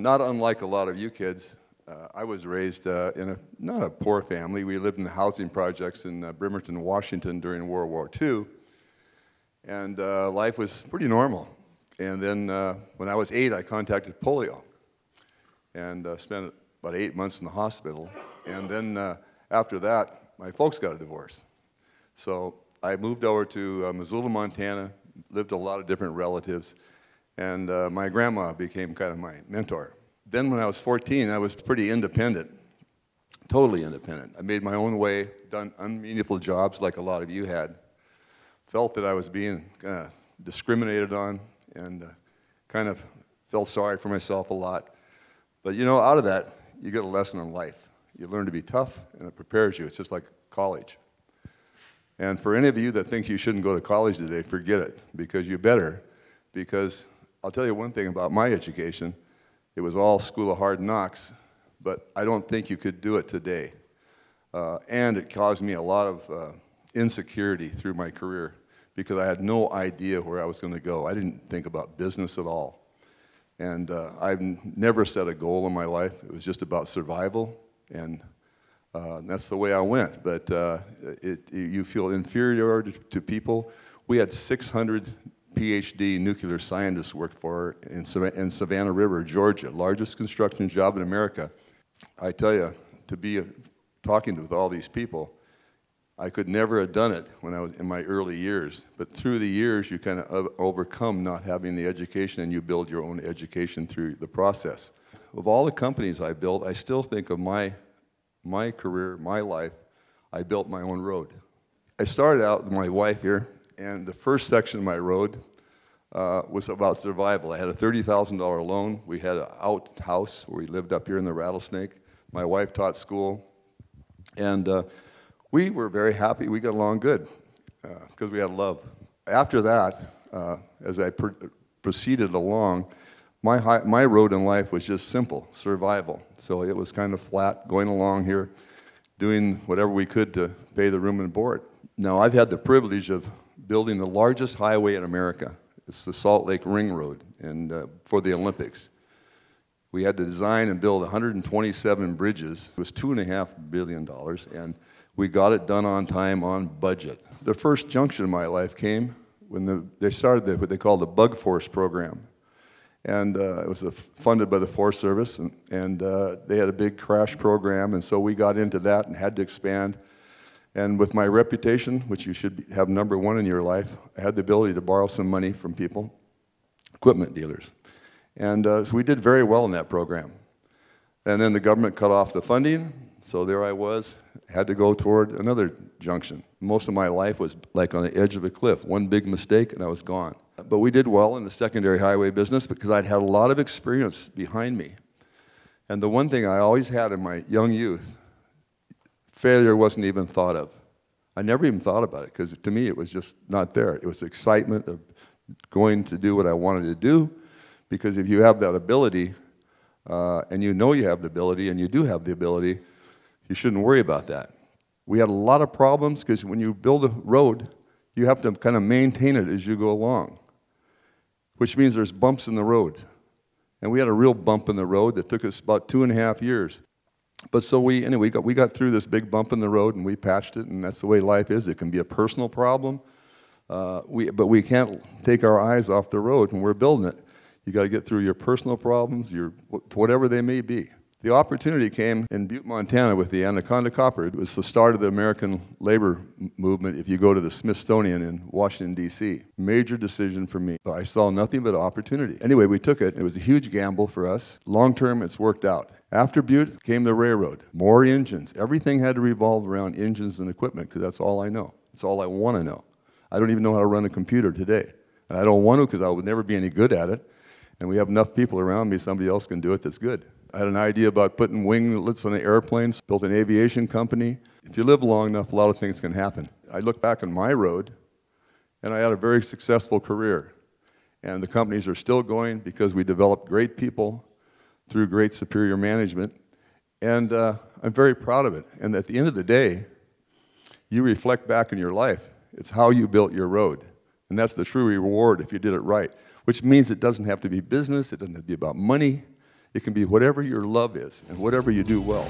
Not unlike a lot of you kids, I was raised in not a poor family. We lived in the housing projects in Bremerton, Washington during World War II, and life was pretty normal. And then when I was 8, I contracted polio and spent about 8 months in the hospital. And then after that, my folks got a divorce. So I moved over to Missoula, Montana, lived with a lot of different relatives, and my grandma became kind of my mentor. Then when I was 14, I was pretty independent, totally independent. I made my own way, done unmeaningful jobs like a lot of you had, felt that I was being discriminated on, and kind of felt sorry for myself a lot. But you know, out of that, you get a lesson in life. You learn to be tough, and it prepares you. It's just like college. And for any of you that think you shouldn't go to college today, forget it, because you better. Because I'll tell you one thing about my education. It was all school of hard knocks, but I don't think you could do it today. And it caused me a lot of insecurity through my career because I had no idea where I was going to go. I didn't think about business at all. And I've never set a goal in my life. It was just about survival, and that's the way I went. But you feel inferior to people. We had 600 PhD nuclear scientists worked for in Savannah River, Georgia, largest construction job in America. I tell you, to be talking with all these people, I could never have done it when I was in my early years. But through the years, you kind of overcome not having the education, and you build your own education through the process. Of all the companies I built, I still think of my career, my life, I built my own road. I started out with my wife here, and the first section of my road was about survival. I had a $30,000 loan. We had an outhouse where we lived up here in the Rattlesnake. My wife taught school, and we were very happy. We got along good because we had love. After that, as I proceeded along, my road in life was just simple, survival. So it was kind of flat, going along here, doing whatever we could to pay the room and board. Now, I've had the privilege of building the largest highway in America. It's the Salt Lake Ring Road for the Olympics. We had to design and build 127 bridges. It was $2.5 billion, and we got it done on time, on budget. The first junction in my life came when they started what they called the Bug Force program. And it was funded by the Forest Service, and they had a big crash program, and so we got into that and had to expand. And with my reputation, which you should have #1 in your life, I had the ability to borrow some money from people, equipment dealers. And so we did very well in that program. And then the government cut off the funding, so there I was, had to go toward another junction. Most of my life was like on the edge of a cliff. One big mistake and I was gone. But we did well in the secondary highway business because I'd had a lot of experience behind me. And the one thing I always had in my young youth, failure wasn't even thought of. I never even thought about it because to me it was just not there. It was the excitement of going to do what I wanted to do, because if you have that ability and you know you have the ability and you do have the ability, you shouldn't worry about that. We had a lot of problems because when you build a road, you have to kind of maintain it as you go along, which means there's bumps in the road. And we had a real bump in the road that took us about 2.5 years. But so we got through this big bump in the road, and we patched it, and that's the way life is. It can be a personal problem, but we can't take our eyes off the road when we're building it. You got to get through your personal problems, whatever they may be. The opportunity came in Butte, Montana with the Anaconda Copper. It was the start of the American labor movement if you go to the Smithsonian in Washington, D.C. Major decision for me. I saw nothing but opportunity. Anyway, we took it. It was a huge gamble for us. Long term, it's worked out. After Butte came the railroad. More engines. Everything had to revolve around engines and equipment because that's all I know. That's all I want to know. I don't even know how to run a computer today. And I don't want to because I would never be any good at it. And we have enough people around me, somebody else can do it that's good. I had an idea about putting winglets on the airplanes, built an aviation company. If you live long enough, a lot of things can happen. I look back on my road, and I had a very successful career. And the companies are still going because we developed great people through great superior management. And I'm very proud of it. And at the end of the day, you reflect back in your life. It's how you built your road. And that's the true reward if you did it right, which means it doesn't have to be business. It doesn't have to be about money. It can be whatever your love is and whatever you do well.